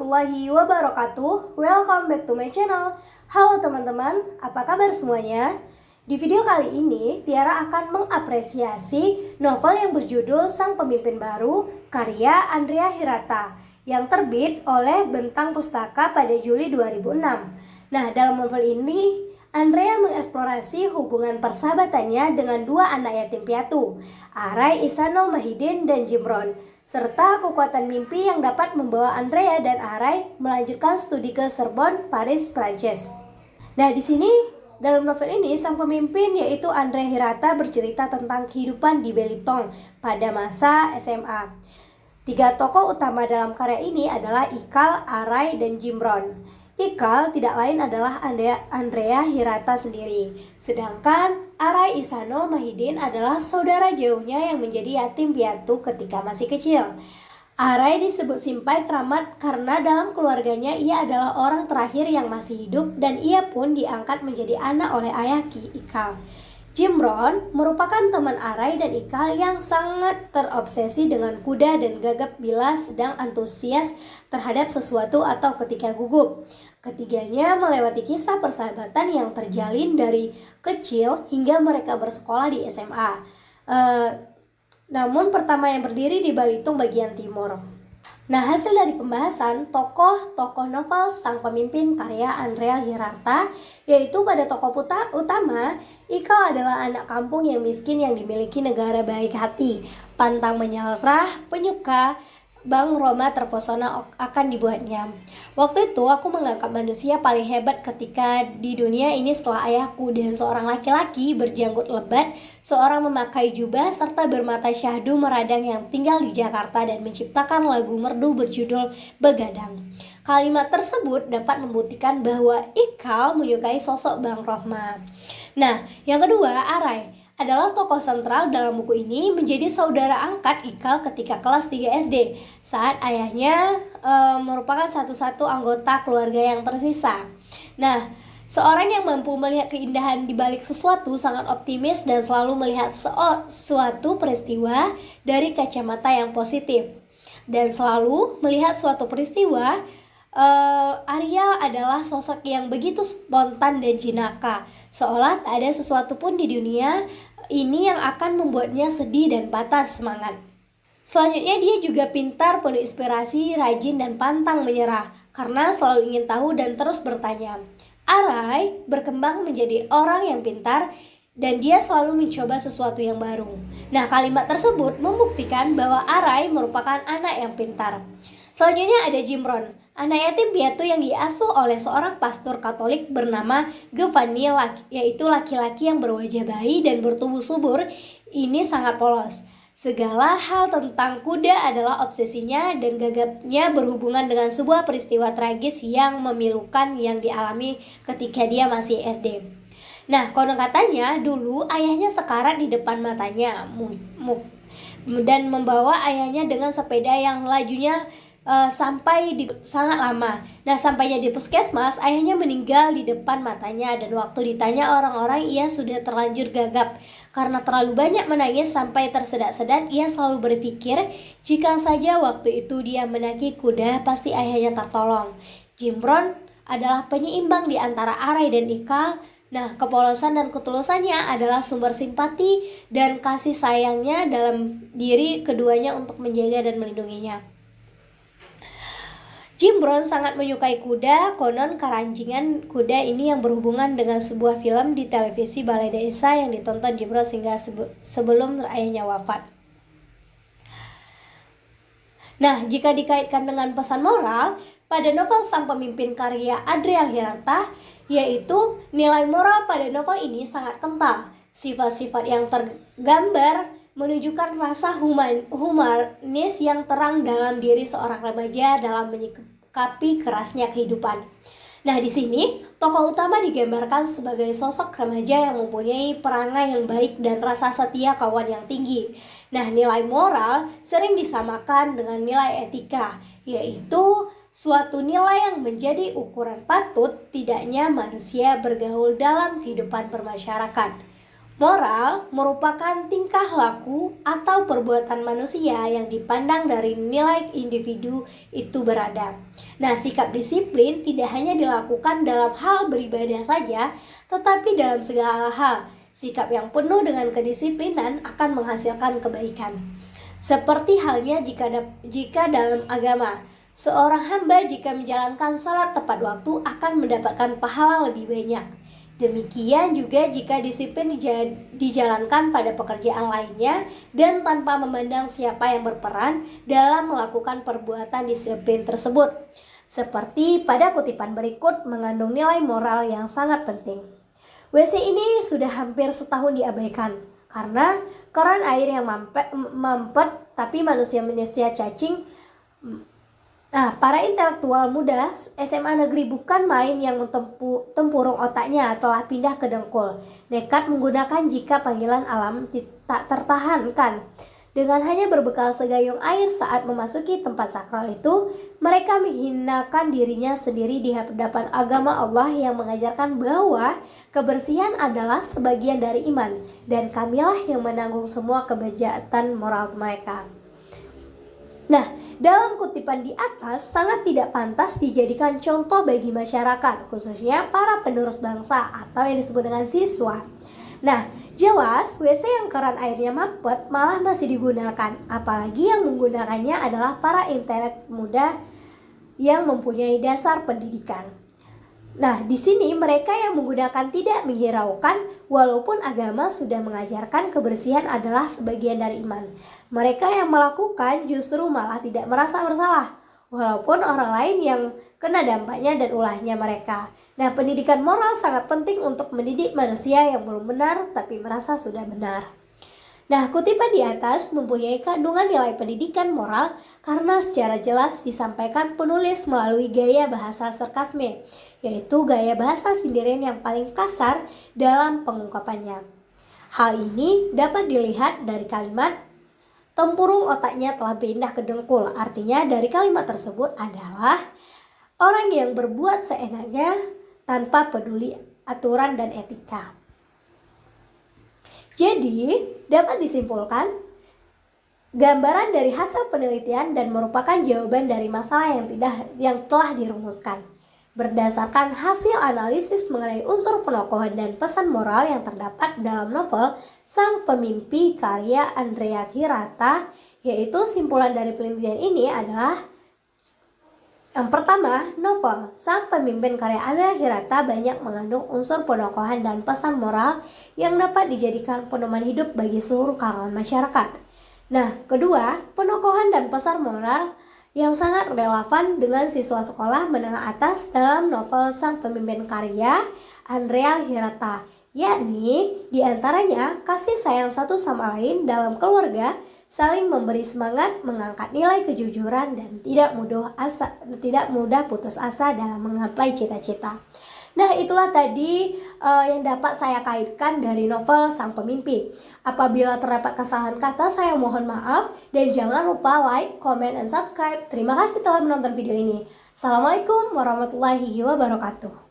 warahmatullahi wabarakatuh. Welcome back to my channel. Halo teman-teman, apa kabar semuanya? Di video kali ini, Tiara akan mengapresiasi novel yang berjudul Sang Pemimpin Baru karya Andrea Hirata yang terbit oleh Bentang Pustaka pada Juli 2006. Nah, dalam novel ini Andrea mengeksplorasi hubungan persahabatannya dengan dua anak yatim piatu, Arai Ihsanul Mahidin dan Jimron, serta kekuatan mimpi yang dapat membawa Andrea dan Arai melanjutkan studi ke Sorbonne, Paris, Prancis. Nah, di sini dalam novel ini sang pemimpin yaitu Andrea Hirata bercerita tentang kehidupan di Belitung pada masa SMA. Tiga tokoh utama dalam karya ini adalah Ikal, Arai, dan Jimron. Ikal tidak lain adalah Andrea Hirata sendiri, sedangkan Arai Ihsanul Mahidin adalah saudara jauhnya yang menjadi yatim piatu ketika masih kecil. Arai disebut Simpai Keramat karena dalam keluarganya ia adalah orang terakhir yang masih hidup dan ia pun diangkat menjadi anak oleh ayah Ikal. Jimron merupakan teman Arai dan Ikal yang sangat terobsesi dengan kuda dan gagap bila sedang antusias terhadap sesuatu atau ketika gugup. Ketiganya melewati kisah persahabatan yang terjalin dari kecil hingga mereka bersekolah di SMA. Namun pertama yang berdiri di Belitung bagian timur. Nah, hasil dari pembahasan tokoh-tokoh novel Sang Pemimpin karya Andrea Hirata, yaitu pada tokoh utama, Ikal adalah anak kampung yang miskin yang dimiliki negara baik hati, pantang menyerah, penyuka, Bang Roma terpesona akan dibuatnya. Waktu itu aku menganggap manusia paling hebat ketika di dunia ini setelah ayahku dan seorang laki-laki berjanggut lebat, seorang memakai jubah serta bermata syahdu meradang yang tinggal di Jakarta dan menciptakan lagu merdu berjudul Begadang. Kalimat tersebut dapat membuktikan bahwa Ikal menyukai sosok Bang Roma. Nah, yang kedua, Arai adalah tokoh sentral dalam buku ini, menjadi saudara angkat Ikal ketika kelas 3 SD saat ayahnya merupakan satu-satu anggota keluarga yang tersisa. Nah, seorang yang mampu melihat keindahan di balik sesuatu sangat optimis dan selalu melihat suatu peristiwa dari kacamata yang positif. Dan selalu melihat suatu peristiwa, Ariel adalah sosok yang begitu spontan dan jenaka, seolah tak ada sesuatu pun di dunia ini yang akan membuatnya sedih dan patah semangat. Selanjutnya dia juga pintar, penuh inspirasi, rajin dan pantang menyerah karena selalu ingin tahu dan terus bertanya. Arai berkembang menjadi orang yang pintar dan dia selalu mencoba sesuatu yang baru. Nah, kalimat tersebut membuktikan bahwa Arai merupakan anak yang pintar. Selanjutnya ada Jimron, anak yatim piatu yang diasuh oleh seorang pastor Katolik bernama Giovanni, yaitu laki-laki yang berwajah bayi dan bertubuh subur. Ini sangat polos. Segala hal tentang kuda adalah obsesinya dan gagapnya berhubungan dengan sebuah peristiwa tragis yang memilukan yang dialami ketika dia masih SD. Nah, konon katanya dulu ayahnya sekarat di depan matanya dan membawa ayahnya dengan sepeda yang lajunya sangat lama. Nah, sampainya di puskesmas, ayahnya meninggal di depan matanya dan waktu ditanya orang-orang ia sudah terlanjur gagap. Karena terlalu banyak menangis sampai tersedak-sedak, ia selalu berpikir jika saja waktu itu dia menaiki kuda, pasti ayahnya tertolong. Jimron adalah penyeimbang di antara Arai dan Ikal. Nah, kepolosan dan ketulusannya adalah sumber simpati dan kasih sayangnya dalam diri keduanya untuk menjaga dan melindunginya. Jimron sangat menyukai kuda. Konon keranjingan kuda ini yang berhubungan dengan sebuah film di televisi Balai Desa yang ditonton Jimron hingga sebelum ayahnya wafat. Nah, jika dikaitkan dengan pesan moral pada novel Sang Pemimpin karya Andrea Hirata, yaitu nilai moral pada novel ini sangat kental. Sifat-sifat yang tergambar menunjukkan rasa humanis yang terang dalam diri seorang remaja dalam menyikapi kerasnya kehidupan. Nah, di sini tokoh utama digambarkan sebagai sosok remaja yang mempunyai perangai yang baik dan rasa setia kawan yang tinggi. Nah, nilai moral sering disamakan dengan nilai etika, yaitu suatu nilai yang menjadi ukuran patut tidaknya manusia bergaul dalam kehidupan bermasyarakat. Moral merupakan tingkah laku atau perbuatan manusia yang dipandang dari nilai individu itu beradab. Nah, sikap disiplin tidak hanya dilakukan dalam hal beribadah saja, tetapi dalam segala hal. Sikap yang penuh dengan kedisiplinan akan menghasilkan kebaikan. Seperti halnya jika dalam agama, seorang hamba jika menjalankan salat tepat waktu akan mendapatkan pahala lebih banyak. Demikian juga jika disiplin dijalankan pada pekerjaan lainnya dan tanpa memandang siapa yang berperan dalam melakukan perbuatan disiplin tersebut. Seperti pada kutipan berikut mengandung nilai moral yang sangat penting. WC ini sudah hampir setahun diabaikan karena keran air yang mampet tapi manusia cacing. Nah, para intelektual muda SMA negeri bukan main yang tempurung otaknya telah pindah ke dengkul, nekat menggunakan jika panggilan alam tak tertahankan. Dengan hanya berbekal segayung air saat memasuki tempat sakral itu, mereka menghinakan dirinya sendiri di hadapan agama Allah yang mengajarkan bahwa kebersihan adalah sebagian dari iman, dan kamilah yang menanggung semua kebejatan moral mereka. Nah, dalam kutipan di atas sangat tidak pantas dijadikan contoh bagi masyarakat, khususnya para penerus bangsa atau yang disebut dengan siswa. Nah, jelas WC yang keran airnya mampet malah masih digunakan, apalagi yang menggunakannya adalah para intelek muda yang mempunyai dasar pendidikan. Nah, di sini mereka yang menggunakan tidak menghiraukan walaupun agama sudah mengajarkan kebersihan adalah sebagian dari iman. Mereka yang melakukan justru malah tidak merasa bersalah, walaupun orang lain yang kena dampaknya dan ulahnya mereka. Nah, pendidikan moral sangat penting untuk mendidik manusia yang belum benar tapi merasa sudah benar. Nah, kutipan di atas mempunyai kandungan nilai pendidikan moral karena secara jelas disampaikan penulis melalui gaya bahasa sarkasme, yaitu gaya bahasa sindiran yang paling kasar dalam pengungkapannya. Hal ini dapat dilihat dari kalimat tempurung otaknya telah pindah ke dengkul. Artinya dari kalimat tersebut adalah orang yang berbuat seenaknya tanpa peduli aturan dan etika. Jadi, dapat disimpulkan, gambaran dari hasil penelitian dan merupakan jawaban dari masalah yang telah dirumuskan. Berdasarkan hasil analisis mengenai unsur penokohan dan pesan moral yang terdapat dalam novel Sang Pemimpi karya Andrea Hirata, yaitu simpulan dari penelitian ini adalah yang pertama, novel Sang Pemimpin karya Andrea Hirata banyak mengandung unsur penokohan dan pesan moral yang dapat dijadikan pedoman hidup bagi seluruh kalangan masyarakat. Nah, kedua, penokohan dan pesan moral yang sangat relevan dengan siswa sekolah menengah atas dalam novel Sang Pemimpin karya Andrea Hirata, yakni diantaranya kasih sayang satu sama lain dalam keluarga, saling memberi semangat, mengangkat nilai kejujuran, dan tidak mudah putus asa dalam menggapai cita-cita. Nah, itulah tadi yang dapat saya kaitkan dari novel Sang Pemimpi. Apabila terdapat kesalahan kata, saya mohon maaf dan jangan lupa like, comment, dan subscribe. Terima kasih telah menonton video ini. Assalamualaikum warahmatullahi wabarakatuh.